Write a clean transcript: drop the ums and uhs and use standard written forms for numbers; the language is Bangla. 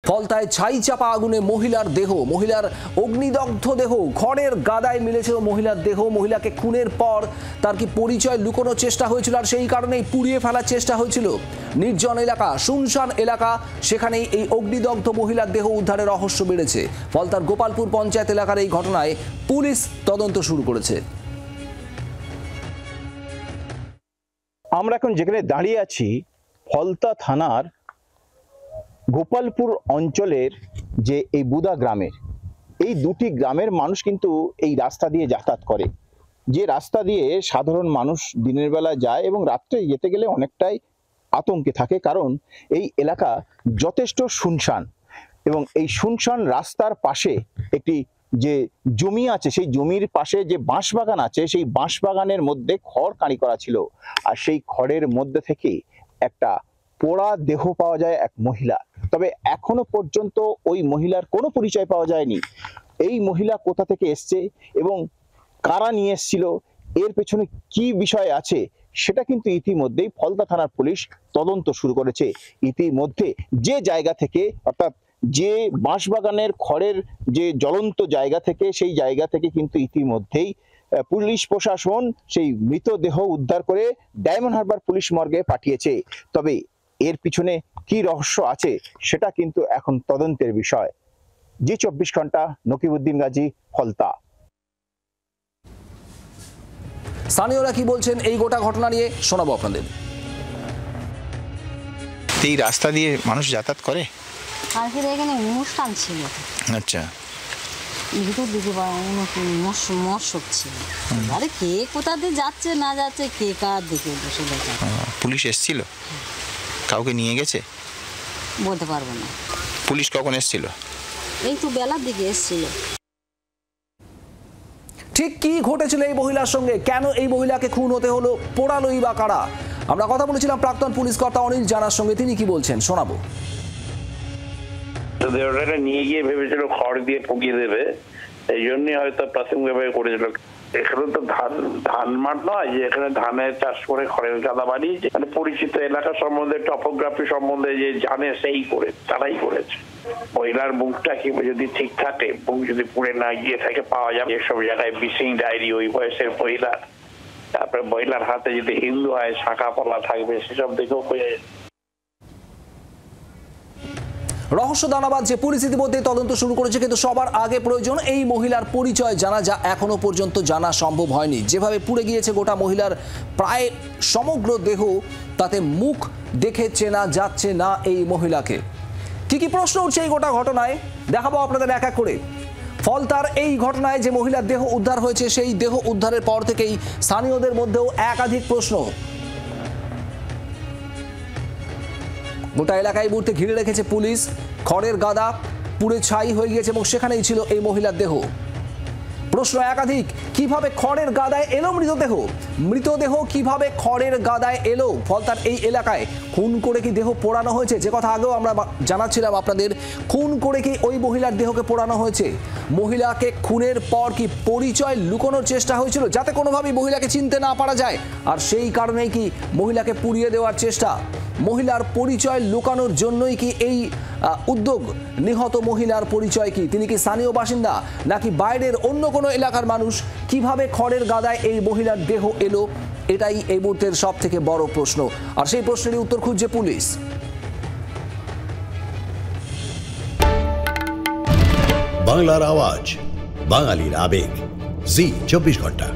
ফলতায় ছাই চাপা আগুনে মহিলার দেহ, মহিলার অগ্নিদগ্ধ দেহ, খড়ের গাদায় মিলেছিল মহিলার দেহ। মহিলাকে খুনের পর তার কি পরিচয় লুকোনোর চেষ্টা হয়েছিল, আর সেই কারণেই পুড়িয়ে ফেলার চেষ্টা হয়েছিল। নির্জন এলাকা, শুনশান এলাকা, সেখানেই এই অগ্নিদগ্ধ মহিলার দেহ উদ্ধারের রহস্য বেড়েছে। ফলতার গোপালপুর পঞ্চায়েত এলাকার এই ঘটনায় পুলিশ তদন্ত শুরু করেছে। আমরা এখন যেখানে দাঁড়িয়ে আছি, ফলতা থানার গোপালপুর অঞ্চলের যে এই বুদা গ্রামের, এই দুটি গ্রামের মানুষ কিন্তু এই রাস্তা দিয়ে যাতায়াত করে। যে রাস্তা দিয়ে সাধারণ মানুষ দিনের বেলা যায় এবং রাত্রে যেতে গেলে অনেকটাই আতঙ্কে থাকে, কারণ এই এলাকা যথেষ্ট শুনশান এবং এই শুনশান রাস্তার পাশে একটি যে জমি আছে, সেই জমির পাশে যে বাঁশবাগান আছে, সেই বাঁশবাগানের মধ্যে খড় কাঁড়ি করা ছিল। আর সেই খড়ের মধ্যে থেকে একটা পোড়া দেহ পাওয়া যায় এক মহিলা। তবে এখনো পর্যন্ত ওই মহিলার কোনো পরিচয় পাওয়া যায়নি। এই মহিলা কোথা থেকে এসছে এবং কারা নিয়ে এসেছিল, এর পেছনে কি বিষয় আছে, সেটা কিন্তু ইতিমধ্যেই ফলতা থানার পুলিশ তদন্ত শুরু করেছে। ইতিমধ্যে যে জায়গা থেকে, অর্থাৎ যে বাঁশবাগানের খড়ের যে জ্বলন্ত জায়গা থেকে, সেই জায়গা থেকে কিন্তু ইতিমধ্যেই পুলিশ প্রশাসন সেই মৃতদেহ উদ্ধার করে ডায়মন্ড হারবার পুলিশ মর্গে পাঠিয়েছে। তবে এর পিছনে কি রহস্য আছে সেটা কিন্তু এখন তদন্তের বিষয়। জি 24 ঘন্টা, নকিবউদ্দিন গাজী, ফলতা। স্থানীয়রা কি বলছেন এই গোটা ঘটনা নিয়ে শোনাবো আপনাদের। এই রাস্তা দিয়ে মানুষ যাতায়াত করে? কালকে এখানে অনুষ্ঠান ছিল। আচ্ছা, ভিতর দিকে মশক ছিল। আরে কে কোথা দিয়ে যাচ্ছে না যাচ্ছে, কে কার দিকে বসে যাচ্ছে। পুলিশ এসেছিল? কাউকে নিয়ে গেছে? বলতে পারবো না। পুলিশ কখন এসেছিল? এই তো বেলার দিকে এসেছিল। ঠিক কি ঘটেছিল এই মহিলার সঙ্গে, কেন এই মহিলাকে খুন হতে হলো, পোড়ালোই বা কারা? আমরা কথা বলেছিলাম প্রাক্তন পুলিশ কর্তা অনিল জানার সঙ্গে, তিনি কি বলছেন শোনাবো। দেহটাকে নিয়ে গিয়ে ভেবেছিল খড় দিয়ে পুড়িয়ে দেবে, এই জন্যই হয়তো প্রাথমিকভাবে করেছিল। এখানে তো ধান মাঠ নয় যে এখানে ধানের চাষ করে খড়ের গাদা বানিয়েছে। মানে পরিচিত এলাকা সম্বন্ধে, টপোগ্রাফি সম্বন্ধে যে জানে সেই করে, তারাই করেছে। মহিলার মুখটা কি যদি ঠিক থাকে, মুখ যদি পুড়ে না গিয়ে থাকে, পাওয়া যাবে এসব জায়গায় মিসিং ডায়েরি ওই বয়সের মহিলার। তারপরে মহিলার হাতে যদি হিন্দু হয়, শাখা পলা থাকবে, সেসব দেখেও বোঝা যায়। রহস্য দানাবাদ যে পরিস্থিতি মধ্যে তদন্ত শুরু করেছে, কিন্তু সবার আগে প্রয়োজন এই মহিলার পরিচয় জানা, যা এখনো পর্যন্ত জানা সম্ভব হয়নি। যেভাবে পুড়ে গিয়েছে গোটা মহিলার প্রায় সমগ্র দেহ, তাতে মুখ দেখে চেনা যাচ্ছে না এই মহিলাকে। কি কি প্রশ্ন উঠছে এই গোটা ঘটনায় দেখাবো আপনাদের এক এক করে। ফলতার এই ঘটনায় যে মহিলার দেহ উদ্ধার হয়েছে, সেই দেহ উদ্ধারের পর থেকেই স্থানীয়দের মধ্যেও একাধিক প্রশ্ন। গোটা এলাকায় মুহূর্তে ঘিরে রেখেছে পুলিশ। খড়ের গাদা পুড়ে ছাই হয়ে গিয়েছে এবং সেখানেই ছিল এই মহিলার দেহ। প্রশ্ন একাধিক, কিভাবে খড়ের গাদায় এলো মৃতদেহ? মৃতদেহ কিভাবে খড়ের গাদায় এলো ফলতার এই এলাকায়? খুন করে কি দেহ পোড়ানো হয়েছে? যে কথা আগেও আমরা জানাচ্ছিলাম আপনাদের, খুন করে কি ওই মহিলার দেহকে পোড়ানো হয়েছে? মহিলাকে খুনের পর কি পরিচয় লুকোনোর চেষ্টা হয়েছিল, যাতে কোনোভাবেই মহিলাকে চিনতে না পারা যায়, আর সেই কারণেই কি মহিলাকে পুড়িয়ে দেওয়ার চেষ্টা? মহিলার পরিচয় লুকানোর জন্যই কি এই উদ্যোগ? নিহত মহিলার পরিচয় কি? তিনি কি স্থানীয় বাসিন্দা নাকি বাইরের অন্য কোনো এলাকার মানুষ? কিভাবে খড়ের গাদায় এই মহিলার দেহ এলো, এটাই এই মুহূর্তের সব থেকে বড় প্রশ্ন, আর সেই প্রশ্নেরই উত্তর খুঁজছে পুলিশ। বাংলার আওয়াজ, বাঙালির আবেগ, জি 24 ঘন্টা।